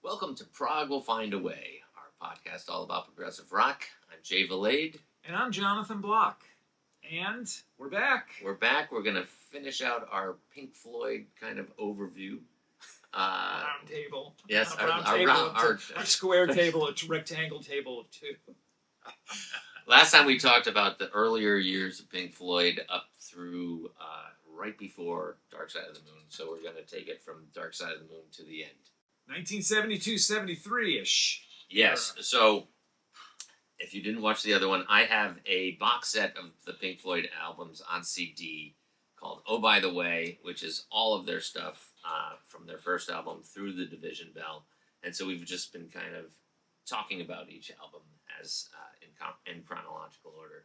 Welcome to Prog Will Find a Way, our podcast all about progressive rock. I'm Jay Valade. And I'm Jonathan Block. And we're back. We're back. We're going to finish out our Pink Floyd kind of overview. Round table. Yes, our square table, a rectangle table of two. Last time we talked about the earlier years of Pink Floyd up through right before Dark Side of the Moon. So we're going to take it from Dark Side of the Moon to the end. 1972-73-ish. Yes. So if you didn't watch the other one, I have a box set of the Pink Floyd albums on CD called Oh By the Way, which is all of their stuff from their first album through the Division Bell. And so we've just been kind of talking about each album as in chronological order.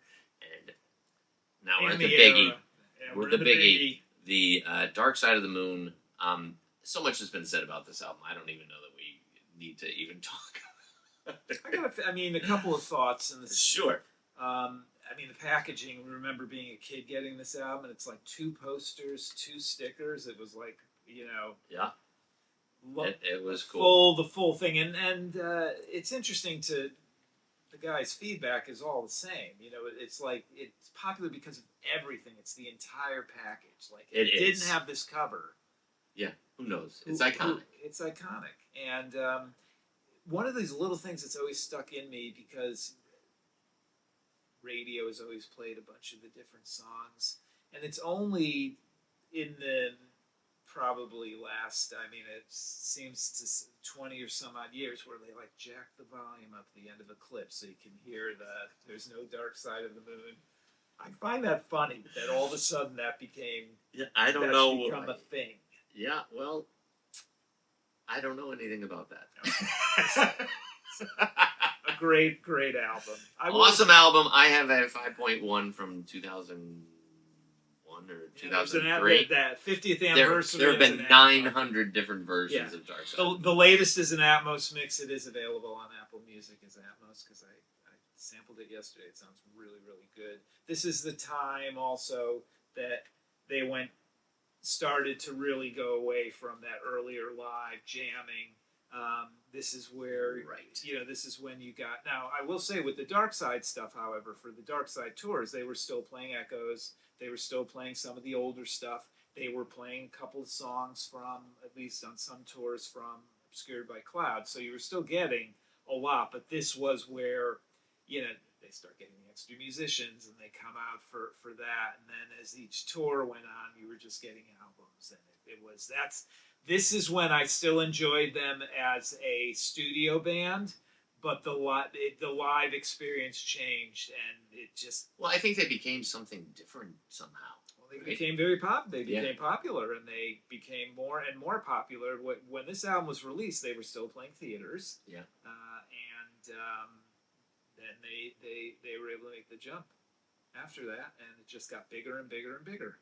And now we're at the biggie. Yeah, we're the biggie. The Dark Side of the Moon. So much has been said about this album. I don't even know that we need to even talk. a couple of thoughts. In this. Sure. The packaging. We remember being a kid getting this album, and it's like 2 posters, 2 stickers. It was like, Yeah. It was cool. The full thing. And it's interesting to... The guy's feedback is all the same. It's like, it's popular because of everything. It's the entire package. Like, it didn't have this cover. Yeah, who knows? It's iconic. It's iconic. And one of these little things that's always stuck in me, because radio has always played a bunch of the different songs, and it's only in the probably last, it seems to 20 or some odd years where they like jack the volume up at the end of a clip so you can hear that there's no Dark Side of the Moon. I find that funny that all of a sudden that became become a thing. Yeah, well, I don't know anything about that. A great album. Awesome album. I have a 5.1 from 2001 or 2003. That 50th anniversary. There have been 900 different versions of Dark Side. The latest is an Atmos mix. It is available on Apple Music as Atmos, because I sampled it yesterday. It sounds really, really good. This is the time also that they started to really go away from that earlier live jamming. This is where, this is when you got... Now, I will say with the Dark Side stuff, however, for the Dark Side tours, they were still playing Echoes. They were still playing some of the older stuff. They were playing a couple of songs from, at least on some tours, from Obscured by Cloud. So you were still getting a lot, but this was where, they start getting the extra musicians, and they come out for that. And then as each tour went on, you were just getting albums. And this is when I still enjoyed them as a studio band, but the live experience changed, and it just... Well, I think they became something different somehow. Well, they became very popular. They became popular, and they became more and more popular. When this album was released, they were still playing theaters. Yeah. Then they were able to make the jump after that, and it just got bigger and bigger and bigger.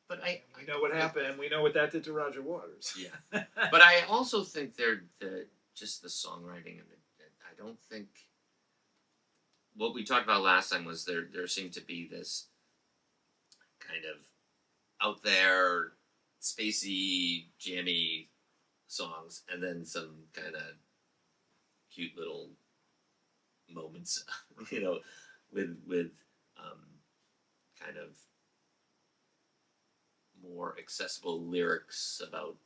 But we know what happened, and we know what that did to Roger Waters. Yeah. But I also think just the songwriting, and I don't think... What we talked about last time was there seemed to be this kind of out there, spacey, jammy songs, and then some kind of cute little moments, with kind of more accessible lyrics about,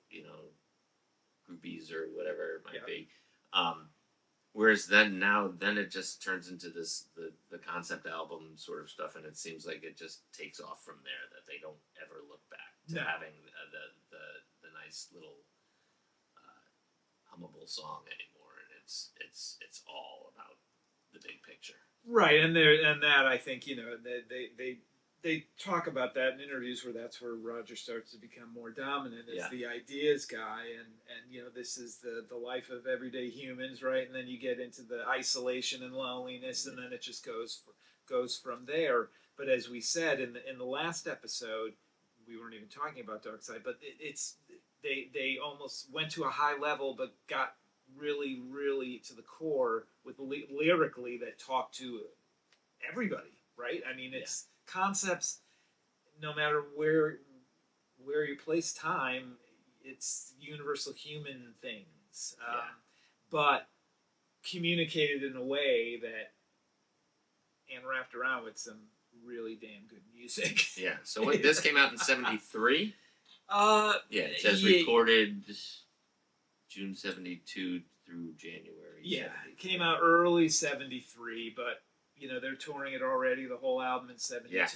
groupies or whatever it might be. Whereas then it just turns into the concept album sort of stuff, and it seems like it just takes off from there, that they don't ever look back to having the nice little hummable song anymore, and it's all about the big picture. Right, and that I think they talk about that in interviews, where that's where Roger starts to become more dominant as the ideas guy, and this is the life of everyday humans, right? And then you get into the isolation and loneliness, and then it just goes from there. But as we said in the last episode, we weren't even talking about Dark Side, but they almost went to a high level, but got really, really to the core with lyrically that talked to everybody, right? It's concepts, no matter where you place time, it's universal human things. but communicated in a way that and wrapped around with some really damn good music. Yeah. So this came out in '73. Yeah, it says recorded June '72 through January. Yeah, 73. it came out early '73, but they're touring it already. The whole album in '72. Yeah.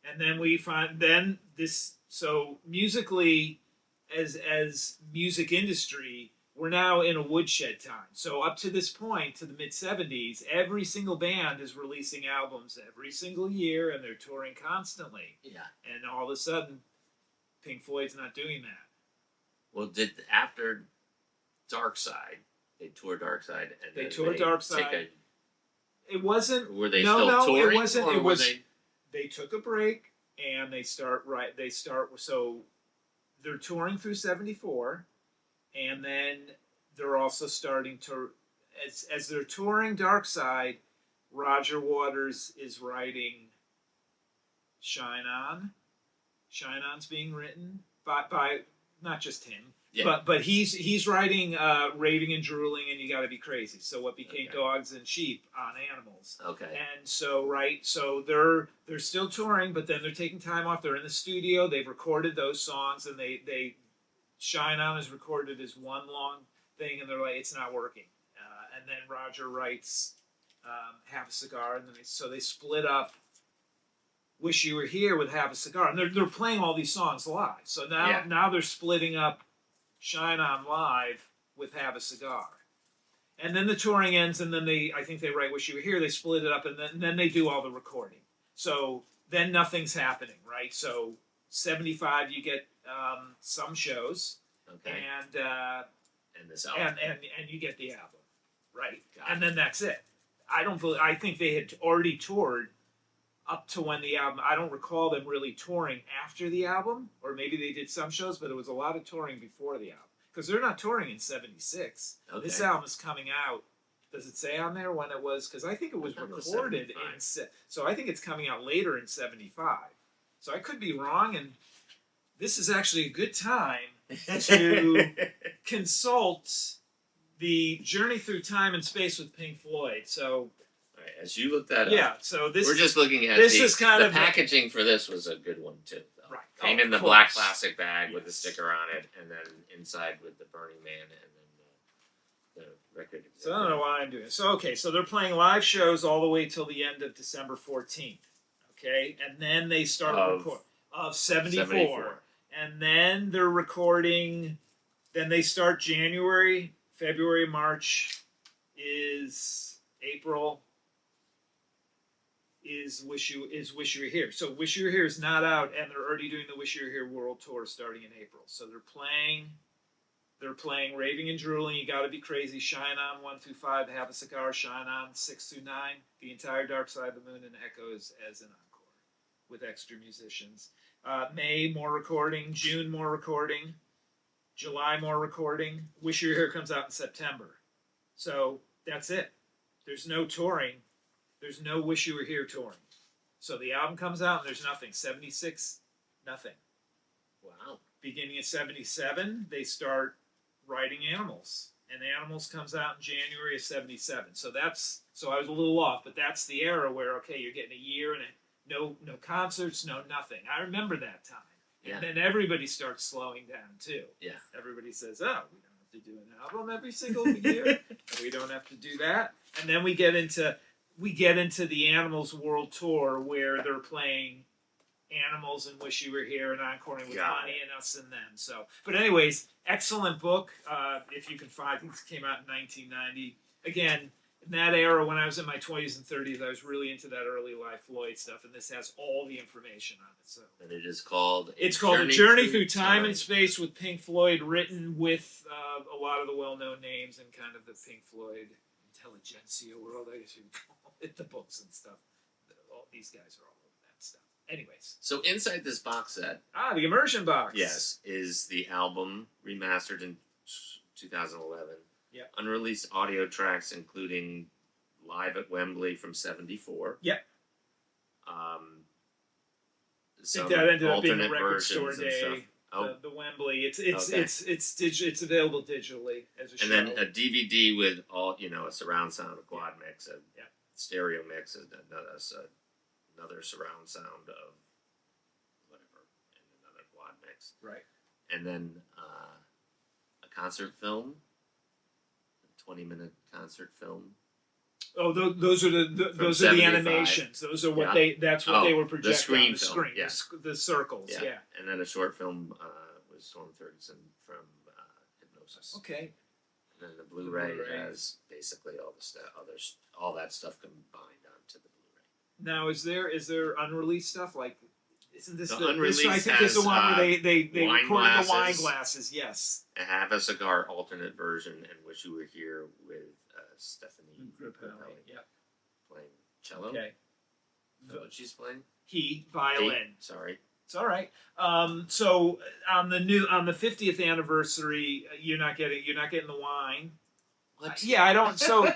And then we find this. So musically, as music industry, we're now in a woodshed time. So up to this point, to the mid '70s, every single band is releasing albums every single year, and they're touring constantly. Yeah. And all of a sudden, Pink Floyd's not doing that. Well, after Dark Side, they toured Dark Side, and They then toured Dark Side. It wasn't. Were they no, still no, touring? It wasn't. Or it was. They... They took a break and they start. So they're touring through '74, and then they're also starting to as they're touring Dark Side. Roger Waters is writing Shine On. Shine On's being written by not just him. Yeah. But he's writing Raving and Drooling and You Gotta Be Crazy. So what became Dogs and Sheep on Animals. Okay. And so they're still touring, but then they're taking time off. They're in the studio. They've recorded those songs, and they Shine On is recorded as one long thing, and they're like, it's not working. And then Roger writes Have a Cigar, and then they split up Wish You Were Here with Have a Cigar, and they're playing all these songs live. So now they're splitting up Shine On live with Have a Cigar. And then the touring ends, and then I think they write Wish You Were Here, they split it up, and then they do all the recording. So then nothing's happening, right? So 75, you get some shows, and this album. And you get the album, right? And then that's it. I think they had already toured up to when the album, I don't recall them really touring after the album, or maybe they did some shows, but it was a lot of touring before the album. Because they're not touring in '76. Okay. This album is coming out, does it say on there when it was? Because I think it was recorded so I think it's coming out later in '75. So I could be wrong, and this is actually a good time to consult the Journey Through Time and Space with Pink Floyd. So... As you look that up, so we're just looking at the packaging for this was a good one too. Though. Right, came in the black plastic bag with the sticker on it, and then inside with the Burning Man, and then the record. So I don't know why I'm doing this. So they're playing live shows all the way till the end of December 14th. Okay, and then they start of '74, and then they're recording. Then they start January, February, March, April. Is Wish You Were Here. So Wish You Were Here is not out, and they're already doing the Wish You Were Here World Tour starting in April. So they're playing Raving and Drooling, You Gotta Be Crazy, Shine On 1 through 5, Have a Cigar, Shine On 6 through 9, the entire Dark Side of the Moon, and Echoes as an encore with extra musicians. May, more recording. June, more recording. July, more recording. Wish You Were Here comes out in September. So that's it. There's no touring. There's no Wish You Were Here touring. So the album comes out and there's nothing. '76, nothing. Wow. Beginning of '77, they start writing Animals. And Animals comes out in January of '77. So I was a little off, but that's the era where, okay, you're getting a year and no concerts, no nothing. I remember that time. Yeah. And then everybody starts slowing down too. Yeah. Everybody says, oh, we don't have to do an album every single year. And we don't have to do that. And then we get into the Animals World Tour where they're playing Animals and Wish You Were Here and encoring with Honey and Us and Them. So, but anyways, excellent book. If you can find, I think it came out in 1990. Again, in that era when I was in my 20s and 30s, I was really into that early Live Floyd stuff, and this has all the information on it. So, and it is called A Journey Through Time and Space with Pink Floyd, written with a lot of the well-known names and kind of the Pink Floyd intelligentsia world, I guess you would call it, the books and stuff. All these guys are all over that stuff. Anyways. So inside this box set... the immersion box. Yes, is the album remastered in 2011. Yep. Unreleased audio tracks including Live at Wembley from '74. Yep. Some that ended up being a alternate record store versions and day. stuff. Oh, the Wembley. It's okay. it's available digitally as a show. And then a DVD with all a surround sound, a quad mix, a Yeah. stereo mix, another surround sound of whatever, and another quad mix, Right. and then a concert film, a 20-minute concert film. Oh, those are those are the 75. animations. Those are what Yeah. that's what they were projecting the screen on the film, screen. yeah. The circles. Yeah. And then a short film with Storm Thurgeson from Hypnosis. Okay. And then the Blu-ray Blu-ray. has basically all the stuff, all that stuff combined onto the Blu-ray. Now, is there unreleased stuff like? Isn't this The unreleased I think this is the one has, where they wine recorded the wine glasses. glasses. Yes. A Have a Cigar alternate version and Wish You Were Here with Stephanie Grappelli Yep. playing cello. Okay. Is that what she's playing? He violin. Sorry. It's all right. So on the 50th anniversary, you're not getting the wine. What? Yeah, I don't. So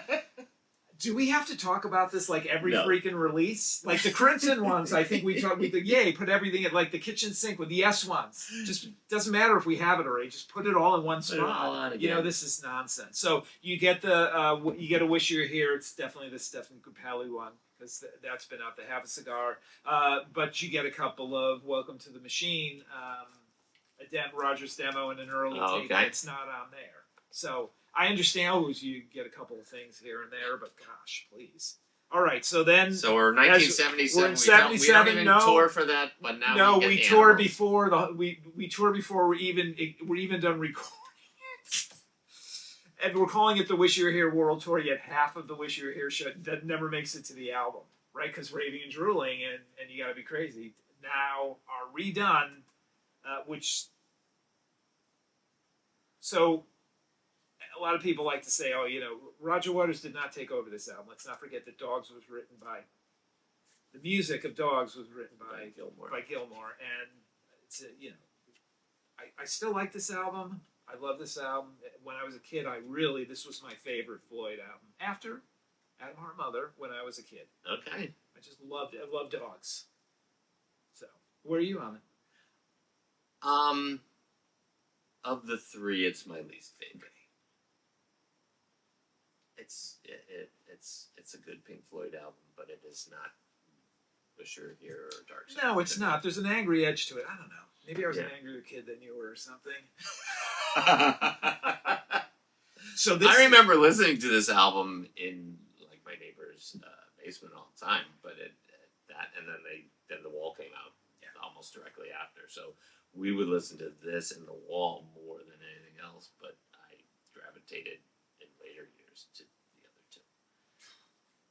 do we have to talk about this like every No. freaking release? Like the Crimson ones, I think we talk. Put everything at like the kitchen sink with the S ones. Just doesn't matter if we have it already. Just put it all in one Put it all spot. on You know, again. this is nonsense. So you get a Wish You Were Here. It's definitely the Stephen Grappelli one because that's been out. The Have a Cigar, but you get a couple of Welcome to the Machine, Roger's demo, and an early take that's not on there. So I understand you get a couple of things here and there, but gosh, please. All right, so then. So we're 1977. We're in we 77. don't even No. tour for that, but now No, we we get toured Animals. before we toured before we're even done recording it. And we're calling it the Wish You Were Here World Tour, yet half of the Wish You Were Here show that never makes it to the album, right? Because Raving and Drooling and You Gotta Be Crazy now are redone, so a lot of people like to say, oh, Roger Waters did not take over this album. Let's not forget that Dogs was written by, the music of Dogs was written by Gilmour, and it's I still like this album. I love this album. When I was a kid, this was my favorite Floyd album. After Adam Heart Mother, when I was a kid. Okay. I just loved it. I love Dogs. So, where are you on it? Of the three, it's my least favorite. It's a good Pink Floyd album, but it is not Wish You Were Here or Dark Side. No, it's not. There's an angry edge to it. I don't know. Maybe I was an Yeah. angrier kid than you were or something. I So this, remember listening to this album in like my neighbor's basement all the time, but and then The Wall came out almost directly after. So we would listen to this and The Wall more than anything else, but I gravitated in later years to the other two.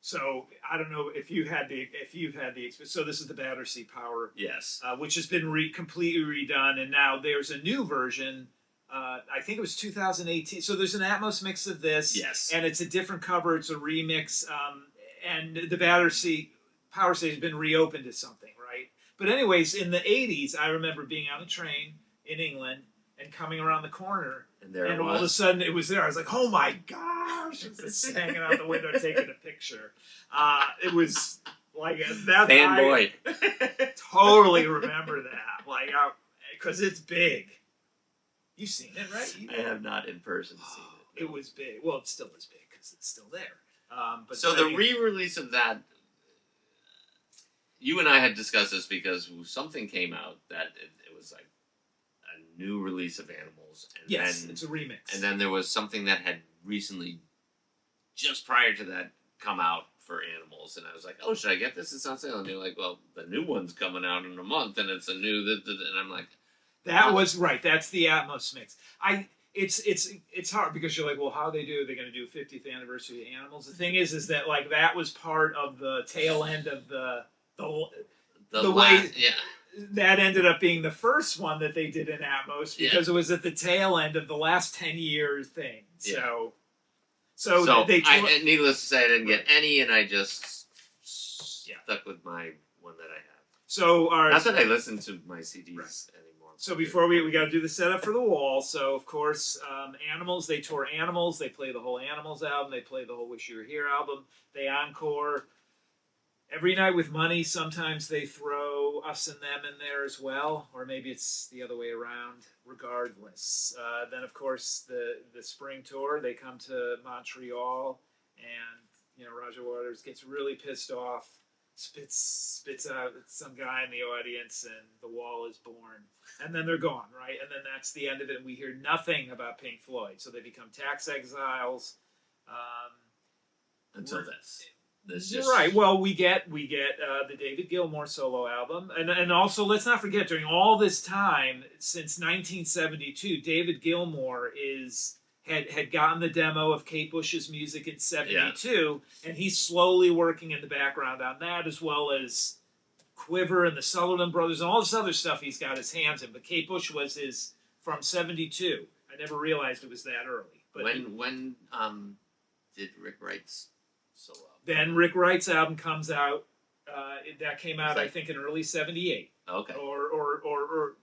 So I don't know if you've had the experience. So this is the Battersea Power, Yes. which has been completely redone, and now there's a new version. I think it was 2018. So there's an Atmos mix of this, Yes. and it's a different cover. It's a remix, and the Battersea Power Stage has been reopened as something, right? But anyways, in the 80s, I remember being on a train in England and coming around the corner, And all of a sudden it was there. I was like, "Oh my gosh!" I was just hanging out the window taking a picture. It was like that. Fanboy. I totally remember that, like, because it's big. You've seen it, right? I have not in person seen it. It was big. Well, it still is big because it's still there. But So the re-release of that, you and I had discussed this because something came out that it was like a new release of Animals, and then it's a remix. and then there was something that had recently, just prior to that, come out for Animals, and I was like, oh, should I get this? It's on sale, and they're like, well, the new one's coming out in a month, and it's a new, and I'm like, that was right. That's the Atmos mix. It's hard because you're like, well, how they do? They're going to do 50th anniversary of Animals. The thing is that like that was part of the tail end of the way that ended up being the first one that they did in Atmos because it was at the tail end of the last 10-year thing. So they needless to say, I didn't get any, and I just stuck with my one that I have. So not that I listen to my CDs anymore. So before we got to do the setup for The Wall. So of course, Animals. They tour Animals. They play the whole Animals album. They play the whole Wish You Were Here album. They encore Every Night with Money, sometimes they throw Us and Them in there as well, or maybe it's the other way around. Regardless, then of course the spring tour, they come to Montreal, and Roger Waters gets really pissed off, spits out some guy in the audience, and The Wall is born, and then they're gone, right? And then that's the end of it, and we hear nothing about Pink Floyd, so they become tax exiles. Until this. Right. Well, we get the David Gilmour solo album, and also let's not forget during all this time since 1972, David Gilmour had gotten the demo of Kate Bush's music in '72, and he's slowly working in the background on that, as well as Quiver and the Sutherland Brothers and all this other stuff he's got his hands in. But Kate Bush was his from '72. I never realized it was that early. But when did Rick Wright's solo? Then Rick Wright's album comes out. That came out, I think, in early '78. Okay. Or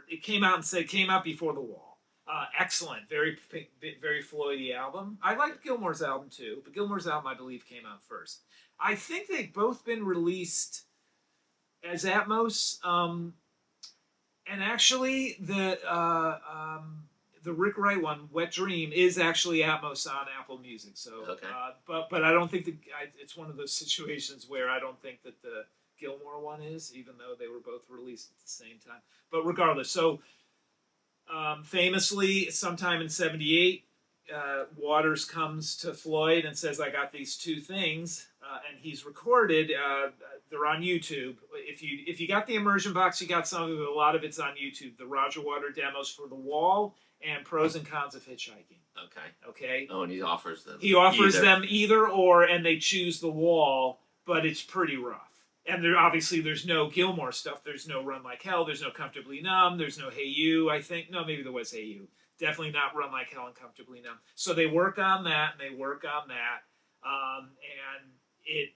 it came out before The Wall. Excellent, very Floydy album. I liked Gilmour's album too, but Gilmour's album I believe came out first. I think they've both been released as Atmos, and actually the Rick Wright one, Wet Dream, is actually Atmos on Apple Music. So, okay. But I don't think it's one of those situations where I don't think that the Gilmour one is, even though they were both released at the same time. But regardless, so famously, sometime in '78, Waters comes to Floyd and says, "I got these two things," and he's recorded. They're on YouTube. If you got the immersion box, you got some of it. A lot of it's on YouTube. The Roger Waters demos for The Wall and Pros and Cons of Hitchhiking. Okay. Oh, and he offers them. Them either or, and they choose The Wall, but it's pretty rough. And there's no Gilmour stuff. There's no Run Like Hell. There's no Comfortably Numb. There's no Hey You, I think. No, maybe there was Hey You. Definitely not Run Like Hell and Comfortably Numb. So they work on that, and it,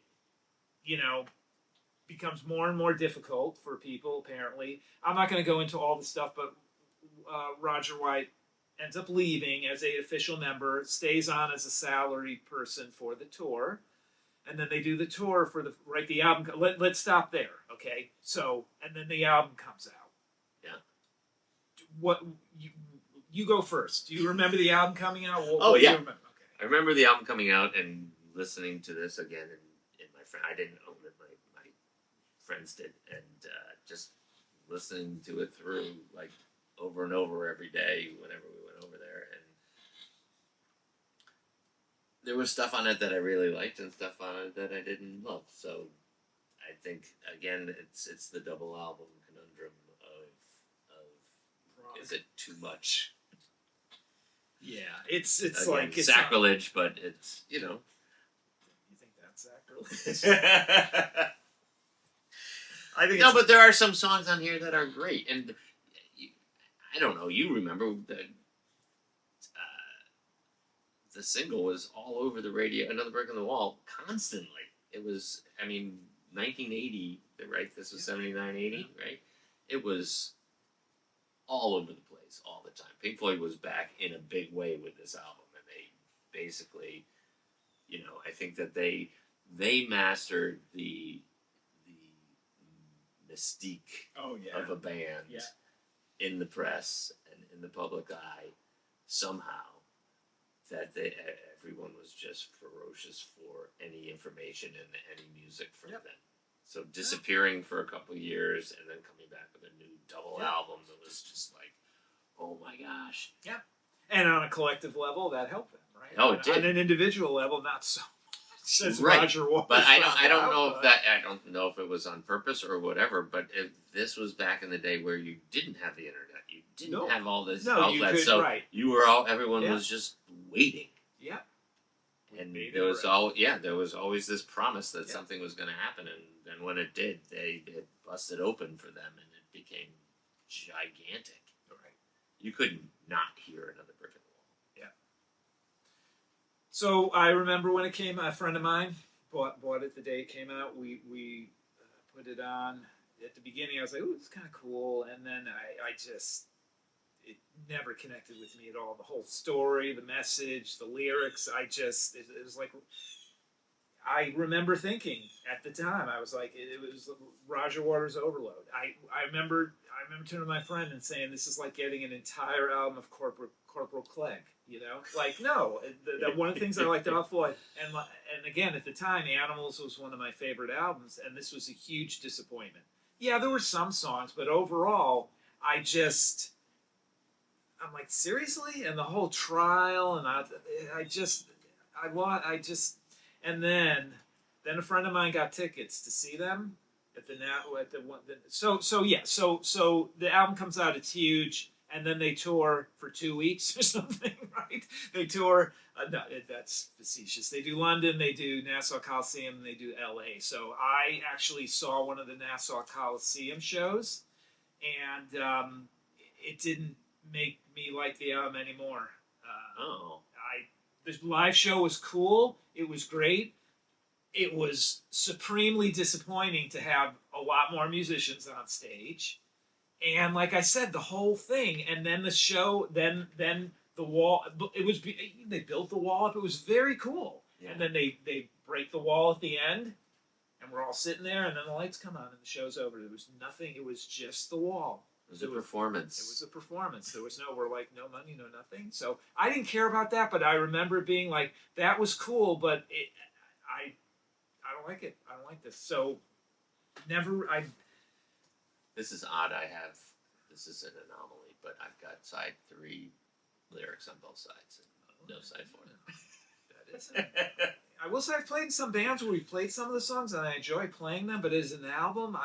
becomes more and more difficult for people, apparently. I'm not going to go into all the stuff, but Roger White ends up leaving as an official member, stays on as a salaried person for the tour, and then they do the tour for the album. Let's stop there, okay? So, and then the album comes out. Yeah. What you go first? Do you remember the album coming out? Yeah. Do you remember? Okay. I remember the album coming out and listening to this again, and my friend, I didn't own it, my friends did, and just listening to it through like over and over every day whenever we went over there, and there was stuff on it that I really liked and stuff on it that I didn't love. So I think again it's the double album conundrum of is it too much? Yeah, it's again, like it's sacrilege, but it's You think that's sacrilege? I think no, but there are some songs on here that are great, and I don't know. You remember the single was all over the radio. Another Brick in the Wall constantly. It was, 1980, right? This was 79, 80, right? It was all over the place all the time. Pink Floyd was back in a big way with this album, and they basically, I think that they mastered the mystique of a band in the press and in the public eye somehow, that everyone was just ferocious for any information and any music from them. So disappearing for a couple of years and then coming back with a new double album that was just like, oh my gosh. Yeah. And on a collective level, that helped them, right? Oh, it did. On an individual level, not so. Says right. Roger Waters. But I don't know if it was on purpose or whatever, but this was back in the day where you didn't have the internet. You didn't have all this outlets. Everyone was just waiting. Yeah. And there was always this promise that something was going to happen, and then when it did, it busted open for them, and it became gigantic. Right. You couldn't not hear another Brick in the Wall. Yeah. So I remember when it came, a friend of mine bought it the day it came out. We put it on. At the beginning, I was like, "Ooh, it's kind of cool," and then it never connected with me at all. The whole story, the message, the lyrics, it was like, I remember thinking at the time, I was like, it was Roger Waters' Overload. I remember turning to my friend and saying, this is like getting an entire album of Corporal Clegg. You know, like no, one of the things I liked about Floyd, and again at the time, The Animals was one of my favorite albums, and this was a huge disappointment. Yeah, there were some songs, but overall, I'm like, seriously? And the whole trial, and I just, and then a friend of mine got tickets to see them at at the one. So the album comes out, it's huge, and then they tour for 2 weeks or something, right? They tour. No, that's facetious. They do London, they do Nassau Coliseum, and they do L.A. So I actually saw one of the Nassau Coliseum shows, and it didn't make me like the album anymore. The live show was cool. It was great. It was supremely disappointing to have a lot more musicians on stage, and like I said, the whole thing, and then the show, then the wall. It was they built the wall up. It was very cool, Yeah. and then they break the wall at the end, and we're all sitting there, and then the lights come on, and the show's over. There was nothing. It was just the wall. It was a performance. It was a performance. There was no no money, no nothing. So I didn't care about that, but I remember being like, that was cool, but I don't like it. I don't like this. So This is odd. This is an anomaly, but I've got side 3 lyrics on both sides and no side 4. That is. I will say I've played in some bands where we've played some of the songs and I enjoy playing them, but as an album,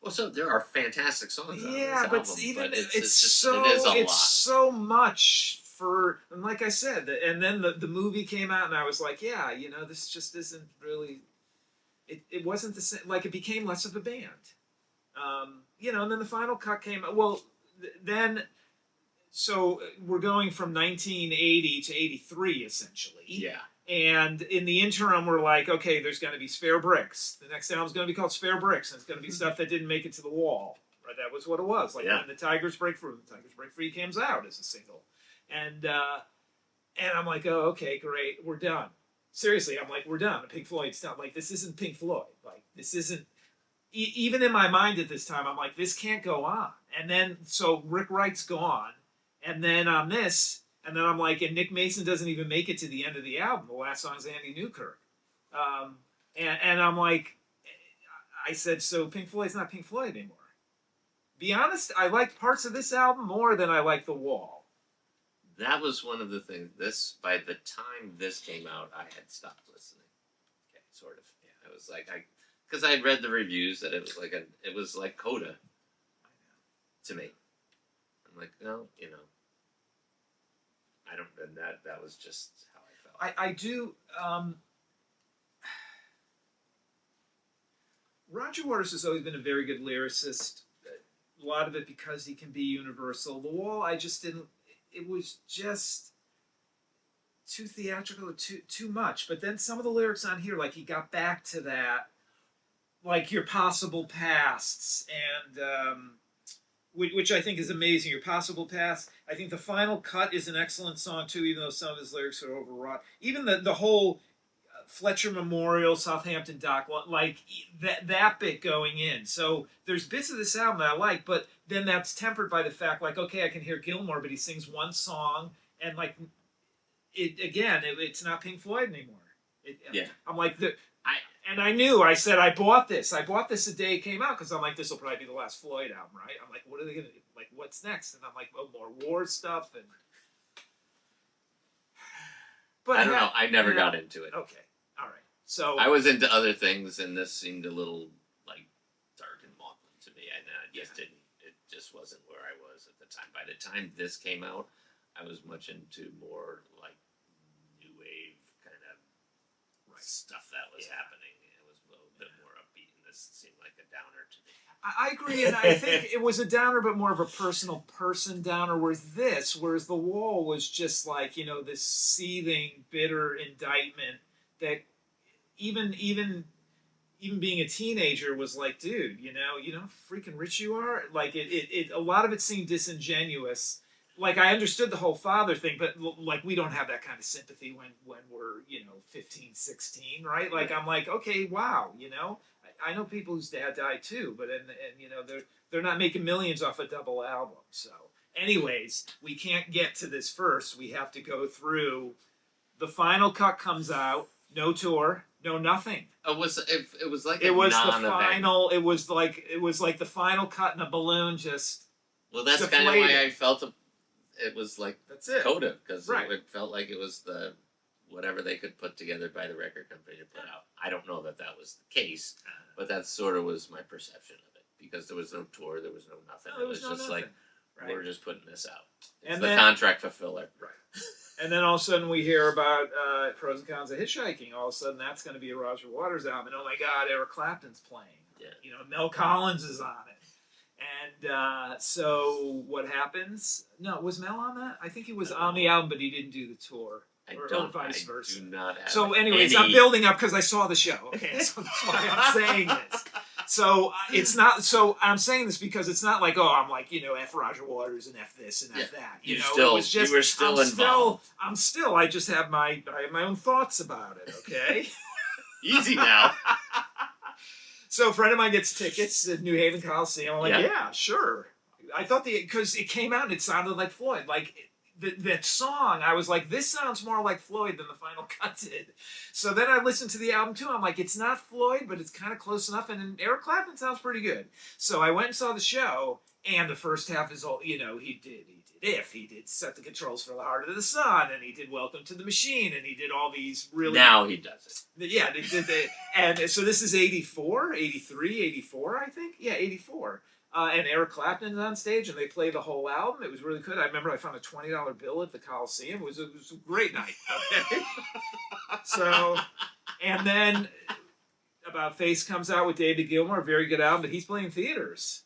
Well, so there are fantastic songs on this yeah, album, but even it is it's a lot. so much for, and like I said, and then the movie came out, and I was like, yeah, this just isn't really. It wasn't the same. Like, it became less of a band, and then the final cut came. Well, then, so we're going from 1980 to 83 essentially. Yeah. And in the interim, we're like, okay, there's going to be Spare Bricks. The next album's going to be called Spare Bricks, and it's going to be stuff that didn't make it to the wall. Right? That was what it was. Like when the Tigers Break Free, comes out as a single, and I'm like, oh, okay, great, we're done. Seriously, I'm like, we're done. Pink Floyd's done. Like, this isn't Pink Floyd. Like, this isn't. Even in my mind at this time, I'm like, this can't go on. And then so Rick Wright's gone, and then on this. And then I'm like, and Nick Mason doesn't even make it to the end of the album. The last song is Andy Newkirk. And I'm like, I said, so Pink Floyd's not Pink Floyd anymore. Be honest, I liked parts of this album more than I liked The Wall. That was one of the things. By the time this came out, I had stopped listening. Okay, sort of. Yeah. I was like, because I had read the reviews that it was like Coda. To me. I'm like, no, I don't, and that was just how I felt. I do. Roger Waters has always been a very good lyricist. A lot of it because he can be universal. The Wall, I just didn't. It was just too theatrical, too much. But then some of the lyrics on here, like he got back to that, like your possible pasts and. Which I think is amazing. Your Possible Past. I think the final cut is an excellent song too, even though some of his lyrics are overwrought. Even the whole Fletcher Memorial, Southampton Dock, like that bit going in. So there's bits of this album that I like, but then that's tempered by the fact, like, okay, I can hear Gilmour, but he sings one song, and like it's not Pink Floyd anymore. I'm like I knew. I said I bought this. The day it came out because I'm like, this will probably be the last Floyd album, right? I'm like, what are they gonna do? Like, what's next? And I'm like, oh, more war stuff and. But I don't know. I never got into it. Okay, all right. So I was into other things, and this seemed a little like dark and maudlin to me, and I just didn't. It just wasn't where I was at the time. By the time this came out, I was much into more like new wave kind of stuff that was happening. It was a little bit more upbeat, and this seemed like a downer to me. I agree, and I think it was a downer, but more of a personal person downer. Whereas The Wall was just like, this seething, bitter indictment that even being a teenager was like, dude, you know how freaking rich you are. Like it a lot of it seemed disingenuous. like I understood the whole father thing, but like we don't have that kind of sympathy when we're 15, 16, right? Like I'm like, okay, wow, I know people whose dad died too, but and they're not making millions off a double album. So, anyways, we can't get to this first. We have to go through. The final cut comes out. No tour. No nothing. It was like It was the non-event. final. It was like the final cut in a balloon. Just Well, that's kind of deflated. why I felt it was like That's it. Coda, because Right. it felt like it was the whatever they could put together by the record company to put out. I don't know that was the case, but that sort of was my perception of it, because there was no tour, there was no nothing. No, it was no just nothing. like, Right. we're just putting this out. It's And the then- contract fulfiller. Right. And then all of a sudden we hear about Pros and Cons of Hitchhiking. All of a sudden that's going to be a Roger Waters album. And oh my God, Eric Clapton's playing. Yeah. Mel Collins is on it. And so what happens? No, was Mel on that? I think he was on the album, but he didn't do the tour. Or vice versa. Do not have So anyways, any... I'm building up because I saw the show. Okay, so that's why I'm saying this. So it's not. So I'm saying this because it's not like, oh, I'm like, F Roger Waters and F this and F that. You it was just, you were still involved. I'm still. I just have I have my own thoughts about it. Okay. Easy now. So a friend of mine gets tickets at New Haven Coliseum. I'm like, Yeah. yeah, sure. I thought because it came out and it sounded like Floyd. Like that song, I was like, this sounds more like Floyd than the final cut did. So then I listened to the album too. I'm like, it's not Floyd, but it's kind of close enough. And Eric Clapton sounds pretty good. So I went and saw the show, and the first half is all, he did If, he did Set the Controls for the Heart of the Sun, and he did Welcome to the Machine, and he did all these really... Now he does it. Yeah, and so this is 84, 83, 84, I think? Yeah, 84. And Eric Clapton's on stage, and they play the whole album. It was really good. I remember I found a $20 bill at the Coliseum. It was a great night. Okay, so, and then About Face comes out with David Gilmour, a very good album, but he's playing theaters.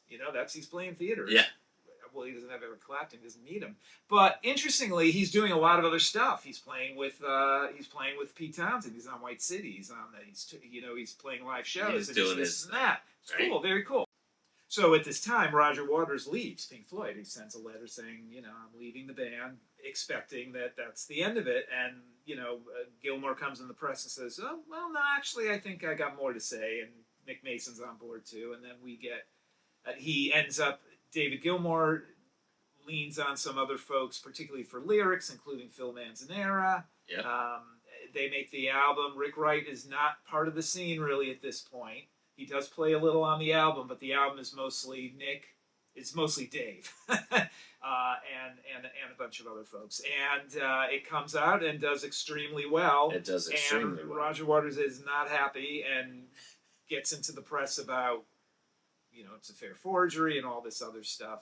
He's playing theaters. Yeah. Well, he doesn't have Eric Clapton, he doesn't need him. But interestingly, he's doing a lot of other stuff. He's playing with Pete Townsend. He's on White City. He's on that. He's playing live shows. He's doing this his and that. It's right? cool, very cool. So at this time, Roger Waters leaves Pink Floyd. He sends a letter saying, I'm leaving the band, expecting that's the end of it. And, Gilmour comes in the press and says, oh, well, no, actually, I think I got more to say. And Nick Mason's on board too. And then we get, he ends up, David Gilmour leans on some other folks, particularly for lyrics, including Phil Manzanera. Yep. They make the album. Rick Wright is not part of the scene really at this point. He does play a little on the album, but the album is mostly Nick. It's mostly Dave, and a bunch of other folks. And it comes out and does extremely well. It does extremely and well. Roger Waters is not happy and gets into the press about, it's a fair forgery and all this other stuff.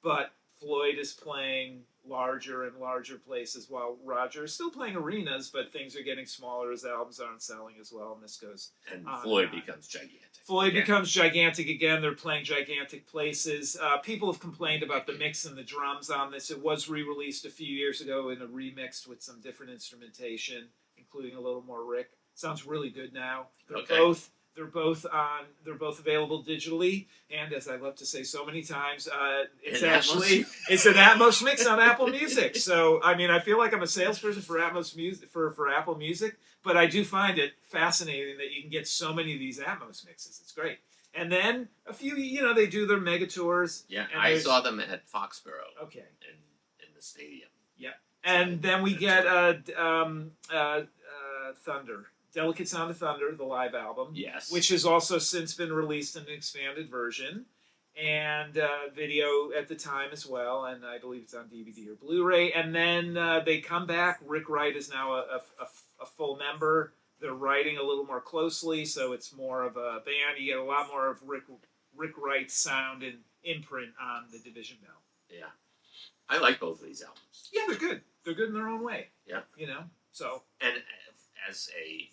But Floyd is playing larger and larger places while Roger is still playing arenas, but things are getting smaller as albums aren't selling as well, and this goes And on Floyd and on. becomes gigantic. Floyd becomes gigantic again. They're playing gigantic places. People have complained about the mix and the drums on this. It was re-released a few years ago in a remix with some different instrumentation, including a little more Rick. Sounds really good now. They're both available digitally, and as I love to say so many times, it's an Atmos mix on Apple Music. So I feel like I'm a salesperson for Atmos Music for Apple Music, but I do find it fascinating that you can get so many of these Atmos mixes. It's great. And then a few, they do their mega tours. Yeah, I saw them at Foxborough. Okay. In the stadium. Yeah, and then we get Thunder. Delicate Sound of Thunder, the live album. Yes. Which has also since been released in an expanded version. And video at the time as well. And I believe it's on DVD or Blu-ray. And then they come back. Rick Wright is now a full member. They're writing a little more closely, so it's more of a band. You get a lot more of Rick Wright's sound and imprint on the Division Bell. Yeah. I like both of these albums. Yeah, they're good. They're good in their own way. Yeah. So. And as a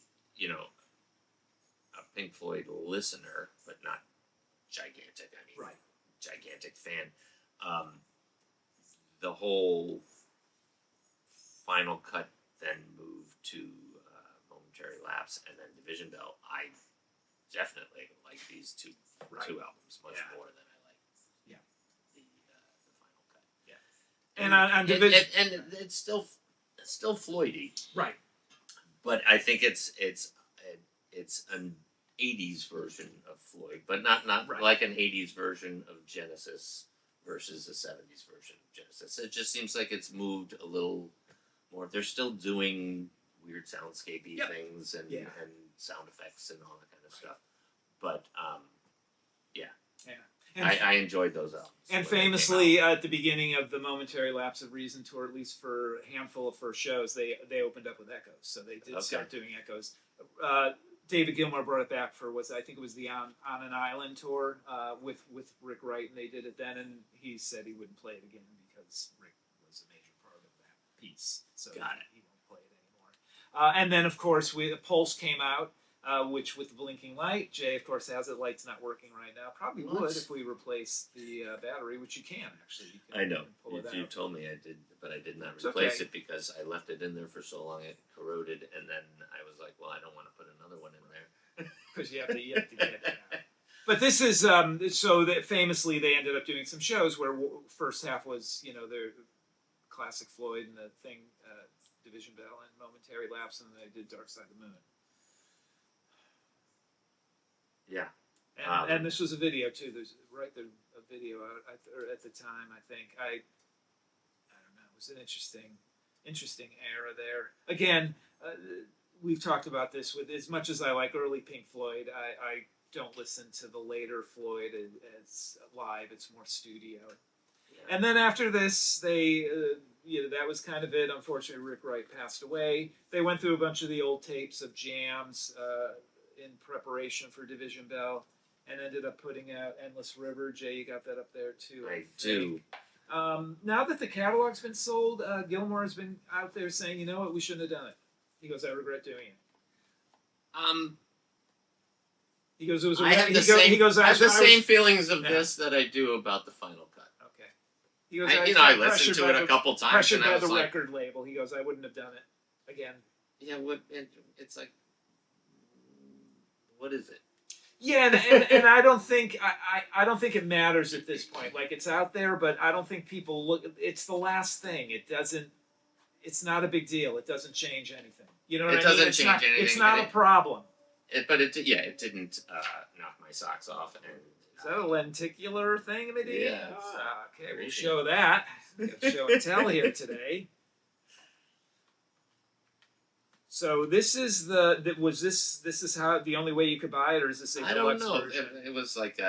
Pink Floyd listener, but not gigantic. Right. Gigantic fan. The whole final cut then moved to Momentary Lapse and then Division Bell. I definitely like these two albums much more than I like the final cut. Yeah. And on Division, and it's still Floydy, right. but I think it's an '80s version of Floyd, but not Right. like an '80s version of Genesis versus a '70s version of Genesis. It just seems like it's moved a little more. They're still doing weird soundscapey things and sound effects and all that kind of stuff, but I enjoyed those albums. And famously, at the beginning of the Momentary Lapse of Reason tour, at least for a handful of first shows, they opened up with Echoes, so they did start doing Echoes. David Gilmour brought it back for I think it was the On an Island tour with Rick Wright, and they did it then, and he said he wouldn't play it again because Rick was a major part of that piece, so he won't play it anymore. And then, of course, Pulse came out. Which with the blinking light, Jay of course has it. Light's not working right now. Probably would if we replace the battery, which you can actually. You can, I know. Pull it you out. told me I did, but I did not replace it because I left it in there for so long it corroded, and then I was like, well, I don't want to put another one in there because you have to get it out. But this is so that famously they ended up doing some shows where first half was their classic Floyd and the thing, Division Bell and Momentary Lapse, and they did Dark Side of the Moon. Yeah, and this was a video too. There's a video out at the time. I think I don't know. It was an interesting era there. Again, we've talked about this with as much as I like early Pink Floyd. I don't listen to the later Floyd as live. It's more studio. Yeah. And then after this, they that was kind of it. Unfortunately, Rick Wright passed away. They went through a bunch of the old tapes of jams. In preparation for Division Bell, and ended up putting out Endless River. Jay, you got that up there too. I do. Now that the catalog's been sold, Gilmour has been out there saying, you know what, we shouldn't have done it. He goes, I regret doing it. He goes, it was. I have the same feelings of this that I do about the final cut. Okay. He goes, I listened to it a couple times. Pressured and I by was the record label. He goes, I wouldn't have done it again. Yeah, it's like. What is it? Yeah, and I don't think I don't think it matters at this point. Like it's out there, but I don't think people look. It's the last thing. It doesn't. It's not a big deal. It doesn't change anything. You know what I mean? It doesn't change anything. It's not a problem. It didn't knock my socks off. And is that a lenticular thing? Maybe? Yeah. Okay, we'll show that. We got show and tell here today. So this is this is how the only way you could buy it, or is this a deluxe version? It was like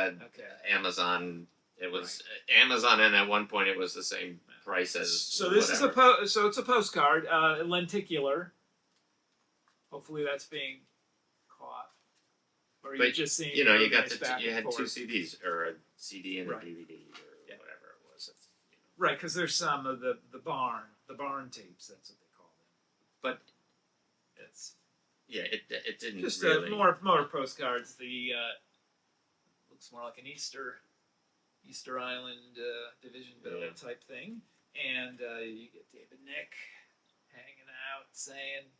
Amazon. It was Amazon, and at one point it was the same price as. So this is so it's a postcard, lenticular. Hopefully that's being caught. Or you're just seeing. You got you had two CDs or a CD and a DVD or whatever it was. Right, because there's some of the barn tapes. That's what they call them. But. It didn't just really... more postcards. The looks more like an Easter Island Division Bell type thing, and you get David Nick hanging out saying,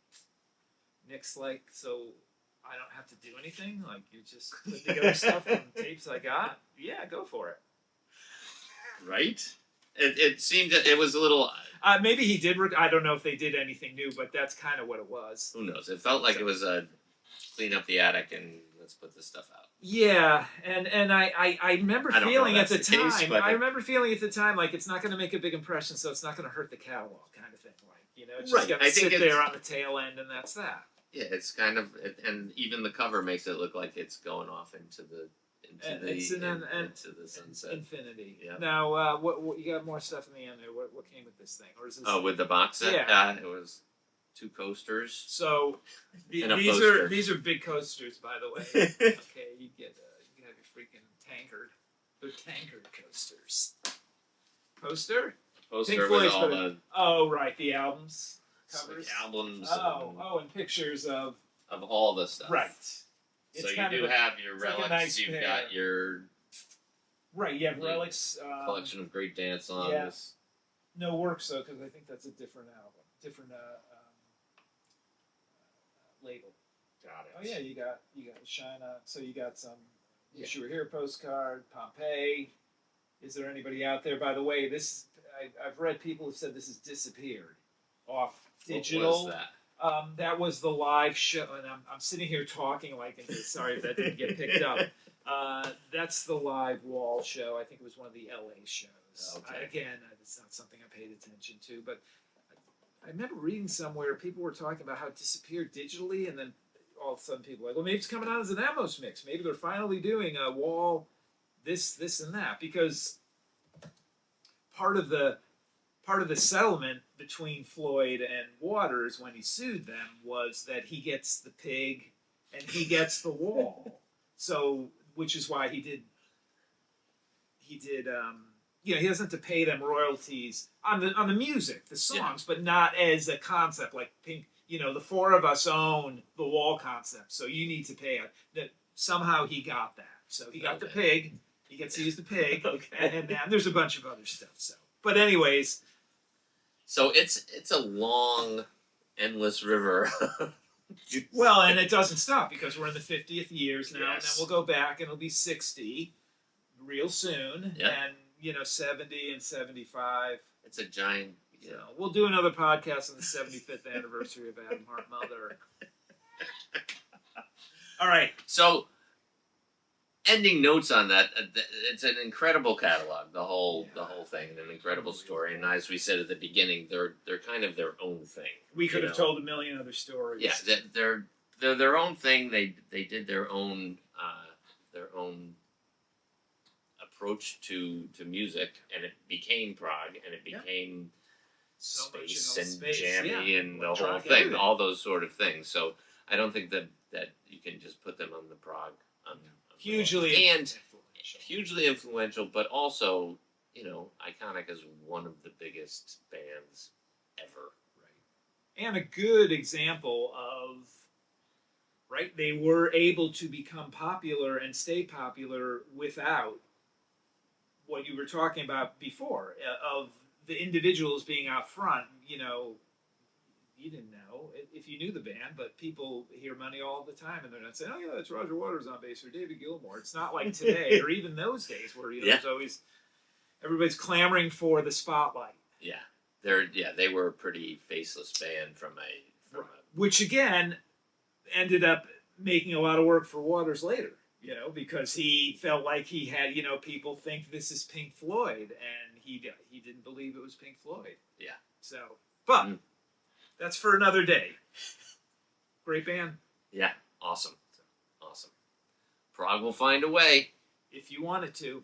Nick's like, so I don't have to do anything. Like you just put together stuff from tapes I got. Yeah, go for it. Right. It seemed that it was a little. Maybe he did. I don't know if they did anything new, but that's kind of what it was. Who knows? It felt like it was a clean up the attic and let's put this stuff out. Yeah, and I remember feeling at the time. Case, I remember feeling at the time like it's not going to make a big impression, so it's not going to hurt the catalog, kind of thing. Like it's just going to sit there on the tail end, and that's that. Yeah, it's kind of, and even the cover makes it look like it's going off into the sunset. Infinity. Yeah. Now, what you got more stuff in the end there? What came with this thing, or is this? Oh, with the box set. Yeah, it was 2 coasters. So these are big coasters, by the way. Okay, you can have your freaking tankard. They're tankard coasters. Poster Poster with all the. Oh right, the albums covers. Like albums. And pictures of all the stuff. Right. So you do have your relics. Nice You've got your. Right, you have relics. Collection of great dance songs. Yeah. No works though, because I think that's a different album, different label. Got it. Oh yeah, you got Shine On. So you got some Wish You Were Here postcard, Pompeii. Is there anybody out there? By the way, this I've read people who said this has disappeared off digital. What was that? That was the live show, and I'm sitting here talking like, sorry if that didn't get picked up. That's the live wall show. I think it was one of the LA shows. Okay. Again, it's not something I paid attention to, but I remember reading somewhere people were talking about how it disappeared digitally, and then all of a sudden people were like, well, maybe it's coming out as an Atmos mix. Maybe they're finally doing a wall, this, and that, because part of the settlement between Floyd and Waters when he sued them was that he gets the pig and he gets the wall. So, which is why he did he doesn't have to pay them royalties on the music, the songs, but not as a concept like Pink. The four of us own the wall concept, so you need to pay it. That somehow he got that. So he got the pig. He gets to use the pig, and there's a bunch of other stuff. So, but anyways. So it's a long, endless river. Well, and it doesn't stop because we're in the 50th years now, Yes. and then we'll go back and it'll be 60 real soon, and 70 and 75. It's a giant. We'll do another podcast on the 75th anniversary of Adam Hart Mother. All right. So, ending notes on that. It's an incredible catalog. The whole thing, an incredible story. And as we said at the beginning, they're kind of their own thing. We could have told a million other stories. Yeah, they're their own thing. They did their own approach to music, and it became prog, and it became So much space in and space. jammy and the whole Electronic, thing, everything. all those sort of things. So I don't think that you can just put them on the prog. Hugely and influential. hugely influential, but also iconic as one of the biggest bands ever. And a good example of they were able to become popular and stay popular without what you were talking about before of the individuals being out front. You didn't know if you knew the band, but people hear Money all the time, and they're not saying, "Oh yeah, it's Roger Waters on bass or David Gilmour." It's not like today, or even those days, where there's always everybody's clamoring for the spotlight. Yeah, they were a pretty faceless band from a which again ended up making a lot of work for Waters later. Because he felt like he had, people think this is Pink Floyd, and he didn't believe it was Pink Floyd. Yeah. So, but that's for another day. Great band. Yeah, awesome. Prog will find a way. If you wanted to.